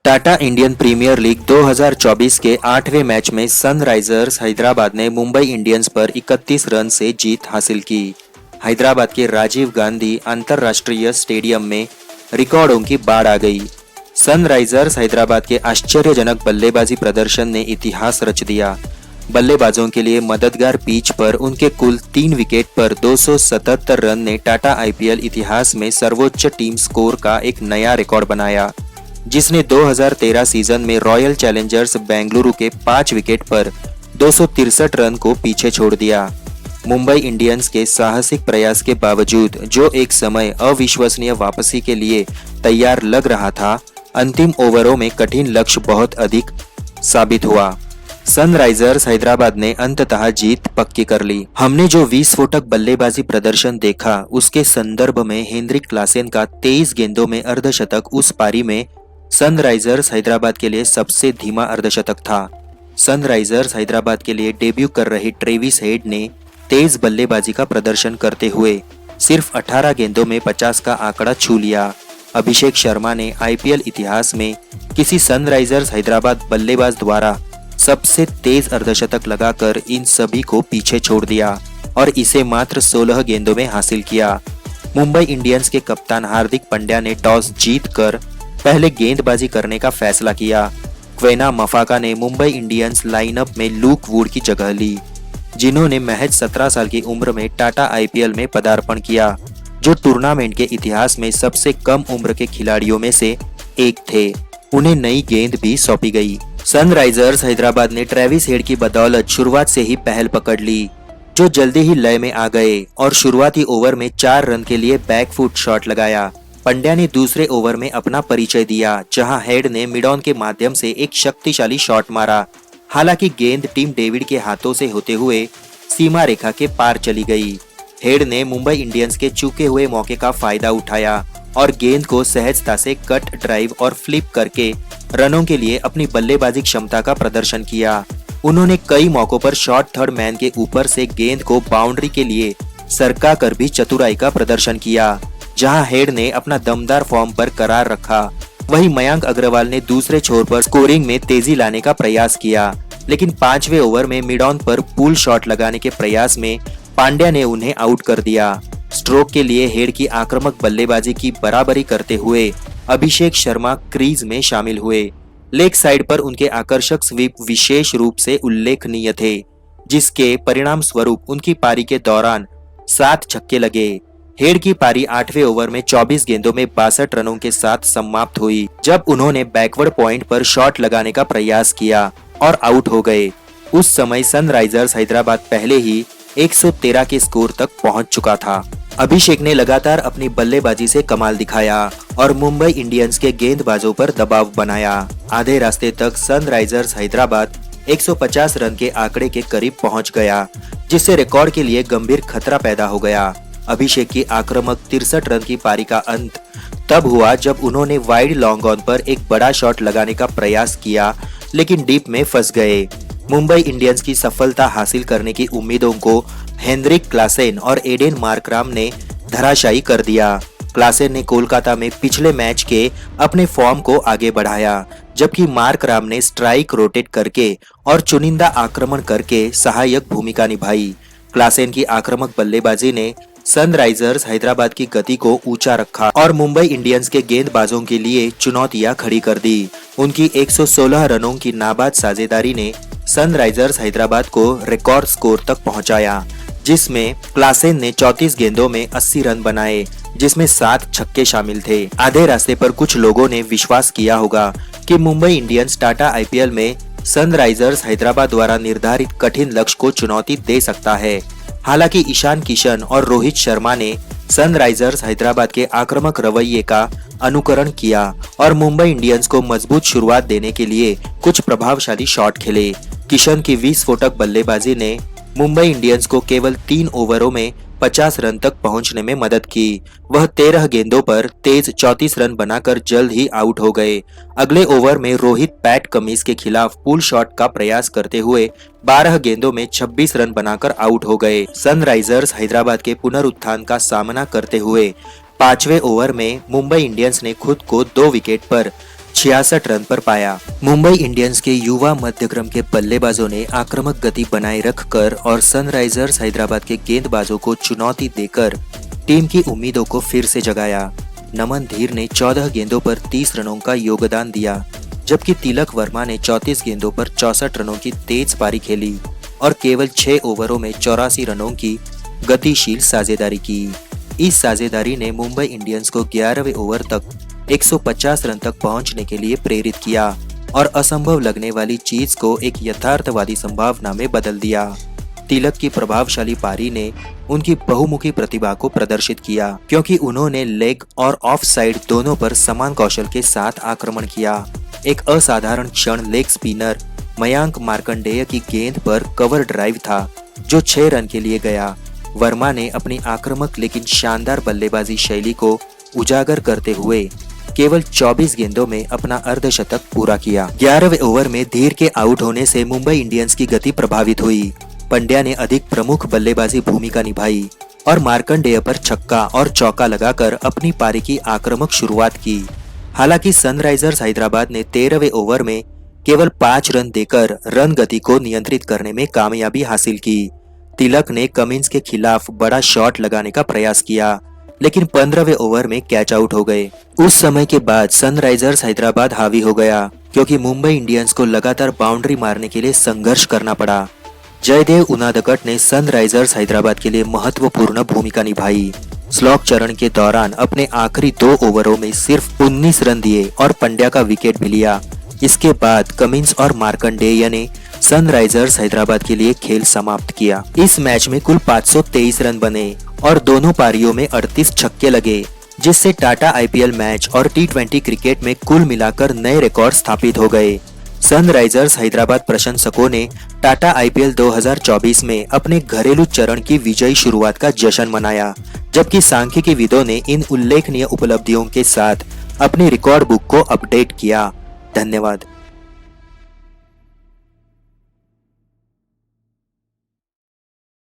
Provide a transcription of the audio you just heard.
Tata Indian premiere league 2024 के 8वें match में Sunrisers Hyderabad ने मुंबई इंडियंस पर 31 रन से जीत हासिल की। हैदराबाद के राजीव गांधी अंतरराष्ट्रीय स्टेडियम में रिकॉर्डों की बाढ़ आ गई। सनराइजर्स हैदराबाद के आश्चर्यजनक बल्लेबाजी प्रदर्शन ने इतिहास रच दिया। बल्लेबाजों के लिए मददगार पिच पर उनके कुल 3 विकेट पर 277 रन ने टाटा आईपीएल इतिहास में सर्वोच्च टीम स्कोर का एक नया रिकॉर्ड बनाया, जिसने 2013 सीजन में रॉयल चैलेंजर्स बेंगलुरु के 5 विकेट पर 263 रन को पीछे छोड़ दिया। मुंबई इंडियंस के साहसिक प्रयास के बावजूद, जो एक समय अविश्वसनीय वापसी के लिए तैयार लग रहा था, अंतिम ओवरों में कठिन लक्ष्य बहुत अधिक साबित हुआ। सनराइजर्स हैदराबाद ने अंततः जीत पक्की कर ली। हमने जो विस्फोटक बल्लेबाजी प्रदर्शन देखा, उसके संदर्भ में हेनरिक क्लासेन का 23 गेंदों में अर्धशतक उस पारी में सनराइजर्स हैदराबाद के लिए सबसे धीमा अर्धशतक था। सनराइजर्स हैदराबाद के लिए डेब्यू कर रहे ट्रेविस हेड ने तेज बल्लेबाजी का प्रदर्शन करते हुए सिर्फ 18 गेंदों में 50 का आंकड़ा छू लिया। अभिषेक शर्मा ने आईपीएल इतिहास में किसी सनराइजर्स हैदराबाद बल्लेबाज द्वारा सबसे तेज अर्धशतक लगाकर इन सभी को पीछे छोड़ दिया और इसे मात्र 16 गेंदों में हासिल किया। मुंबई इंडियंस के कप्तान हार्दिक पांड्या ने टॉस जीतकर पहले गेंदबाजी करने का फैसला किया। क्वेना मफाका ने मुंबई इंडियंस लाइनअप में लूक वुड की जगह ली, जिन्होंने महज 17 साल की उम्र में टाटा आईपीएल में पदार्पण किया, जो टूर्नामेंट के इतिहास में सबसे कम उम्र के खिलाड़ियों में से एक थे। उन्हें नई गेंद भी सौंपी गई। सनराइजर्स हैदराबाद ने ट्रेविस हेड की बदौलत शुरुआत से ही पहल पकड़ ली, जो जल्दी ही लय में आ गए और शुरुआती ओवर में 4 रन के लिए बैकफुट शॉट लगाया। पंड्या ने दूसरे ओवर में अपना परिचय दिया, जहां हेड ने मिड ऑन के माध्यम से एक शक्तिशाली शॉट मारा। हालांकि गेंद टीम डेविड के हाथों से होते हुए सीमा रेखा के पार चली गई। हेड ने मुंबई इंडियंस के चूके हुए मौके का फायदा उठाया और गेंद को सहजता से कट, ड्राइव और फ्लिप करके रनों के लिए अपनी बल्लेबाजी क्षमता का प्रदर्शन किया। उन्होंने कई मौकों पर शॉर्ट थर्ड मैन के ऊपर से गेंद को बाउंड्री के लिए सरका कर भी चतुराई का प्रदर्शन किया। जहां हेड ने अपना दमदार फॉर्म पर करार रखा, वहीं मयंक अग्रवाल ने दूसरे छोर पर स्कोरिंग में तेजी लाने का प्रयास किया, लेकिन 5वें ओवर में मिड ऑन पर पुल शॉट लगाने के प्रयास में पांड्या ने उन्हें आउट कर दिया। स्ट्रोक के लिए हेड की आक्रामक बल्लेबाजी की बराबरी करते हुए अभिषेक शर्मा क्रीज में शामिल हुए। लेग साइड पर उनके आकर्षक स्वीप विशेष रूप से उल्लेखनीय थे, जिसके परिणाम स्वरूप उनकी पारी के दौरान 7 छक्के लगे। हेड की पारी 8वें ओवर में 24 गेंदों में 62 रनों के साथ समाप्त हुई, जब उन्होंने बैकवर्ड पॉइंट पर शॉट लगाने का प्रयास किया और आउट हो गए। उस समय सनराइजर्स हैदराबाद पहले ही 113 के स्कोर तक पहुंच चुका था। अभिषेक ने लगातार अपनी बल्लेबाजी से कमाल दिखाया और मुंबई इंडियंस के गेंदबाजों पर दबाव बनाया। आधे रास्ते तक सनराइजर्स हैदराबाद 150 रन के आंकड़े के करीब पहुंच गया, जिससे रिकॉर्ड के लिए गंभीर खतरा पैदा हो गया। अभिषेक की आक्रामक 63 रन की पारी का अंत तब हुआ जब उन्होंने वाइड लॉन्ग ऑन पर एक बड़ा शॉट लगाने का प्रयास किया, लेकिन डीप में फंस गए। मुंबई इंडियंस की सफलता हासिल करने की उम्मीदों को हेनरिक क्लासेन और एडेन मार्कराम ने धराशायी कर दिया। क्लासेन ने कोलकाता में पिछले मैच के अपने फॉर्म को आगे बढ़ाया, जबकि मार्कराम ने स्ट्राइक रोटेट करके और चुनिंदा आक्रमण करके सहायक भूमिका निभाई। क्लासेन की आक्रामक बल्लेबाजी ने सनराइजर्स हैदराबाद की गति को ऊंचा रखा और मुंबई इंडियंस के गेंदबाजों के लिए चुनौतियां खड़ी कर दी। उनकी 116 रनों की नाबाद साझेदारी ने सनराइजर्स हैदराबाद को रिकॉर्ड स्कोर तक पहुंचाया, जिसमें क्लासेन ने 34 गेंदों में 80 रन बनाए, जिसमें 7 छक्के शामिल थे। आधे रास्ते पर कुछ लोगों ने विश्वास किया होगा कि मुंबई इंडियंस टाटा आईपीएल में सनराइजर्स हैदराबाद द्वारा निर्धारित कठिन लक्ष्य को चुनौती दे सकता है। हालांकि ईशान किशन और रोहित शर्मा ने सनराइजर्स हैदराबाद के आक्रामक रवैये का अनुकरण किया और मुंबई इंडियंस को मजबूत शुरुआत देने के लिए कुछ प्रभावशाली शॉट खेले। किशन की विस्फोटक बल्लेबाजी ने मुंबई इंडियंस को केवल 3 ओवरों में 50 रन तक पहुंचने में मदद की। वह 13 गेंदों पर तेज 34 रन बनाकर जल्द ही आउट हो गए। अगले ओवर में रोहित पैट कमिंस के खिलाफ पुल शॉट का प्रयास करते हुए 12 गेंदों में 26 रन बनाकर आउट हो गए। सनराइजर्स हैदराबाद के पुनरुत्थान का सामना करते हुए 5वें ओवर में मुंबई इंडियंस ने खुद को 2 विकेट पर 66 रन पर पाया। मुंबई इंडियंस के युवा मध्यक्रम के बल्लेबाजों ने आक्रामक गति बनाए रखकर और सनराइजर्स हैदराबाद के गेंदबाजों को चुनौती देकर टीम की उम्मीदों को फिर से जगाया। नमन धीर ने 14 गेंदों पर 30 रनों का योगदान दिया, जबकि तिलक वर्मा ने 34 गेंदों पर 64 रनों की तेज पारी खेली और केवल 6 ओवरों में 84 रनों की गतिशील साझेदारी की। इस साझेदारी ने मुंबई इंडियंस को 11वें ओवर तक 150 रन तक पहुंचने के लिए प्रेरित किया और असंभव लगने वाली चीज को एक यथार्थवादी संभावना में बदल दिया। तिलक की प्रभावशाली पारी ने उनकी बहुमुखी प्रतिभा को प्रदर्शित किया, क्योंकि उन्होंने लेग और ऑफ साइड दोनों पर समान कौशल के साथ आक्रमण किया। एक असाधारण क्षण लेग स्पिनर मयांक मार्कंडेय की गेंद पर कवर ड्राइव था, जो 6 रन के लिए गया। वर्मा ने अपनी आक्रामक लेकिन शानदार बल्लेबाजी शैली को उजागर करते हुए केवल 24 गेंदों में अपना अर्धशतक पूरा किया। 11वें ओवर में धीर के आउट होने से मुंबई इंडियंस की गति प्रभावित हुई। पंड्या ने अधिक प्रमुख बल्लेबाजी भूमिका निभाई और मार्कंडेय पर छक्का और चौका लगाकर अपनी पारी की आक्रामक शुरुआत की। हालांकि सनराइजर्स हैदराबाद ने 13वें ओवर में केवल 5 रन देकर रन गति को नियंत्रित करने में कामयाबी हासिल की। तिलक ने कमिंस के खिलाफ बड़ा शॉट लगाने का प्रयास किया, लेकिन 15वें ओवर में कैच आउट हो गए। उस समय के बाद सनराइजर्स हैदराबाद हावी हो गया, क्योंकि मुंबई इंडियंस को लगातार बाउंड्री मारने के लिए संघर्ष करना पड़ा। जयदेव उनादकट ने सनराइजर्स हैदराबाद के लिए महत्वपूर्ण भूमिका निभाई। स्लॉग चरण के दौरान अपने आखिरी 2 ओवरों में सिर्फ 19 रन दिए और पंड्या का विकेट भी लिया। इसके बाद कमिंस और मार्कंडेय ने सनराइजर्स हैदराबाद के लिए खेल समाप्त किया। इस मैच में कुल 523 रन बने और दोनों पारियों में 38 छक्के लगे, जिससे टाटा आईपीएल मैच और टी20 क्रिकेट में कुल मिलाकर नए रिकॉर्ड स्थापित हो गए। सनराइजर्स हैदराबाद प्रशंसकों ने टाटा आईपीएल 2024 में अपने घरेलू चरण की विजयी शुरुआत का जश्न मनाया, जबकि सांख्यिकीविदों ने इन उल्लेखनीय उपलब्धियों के साथ अपनी रिकॉर्ड बुक को अपडेट किया। धन्यवाद।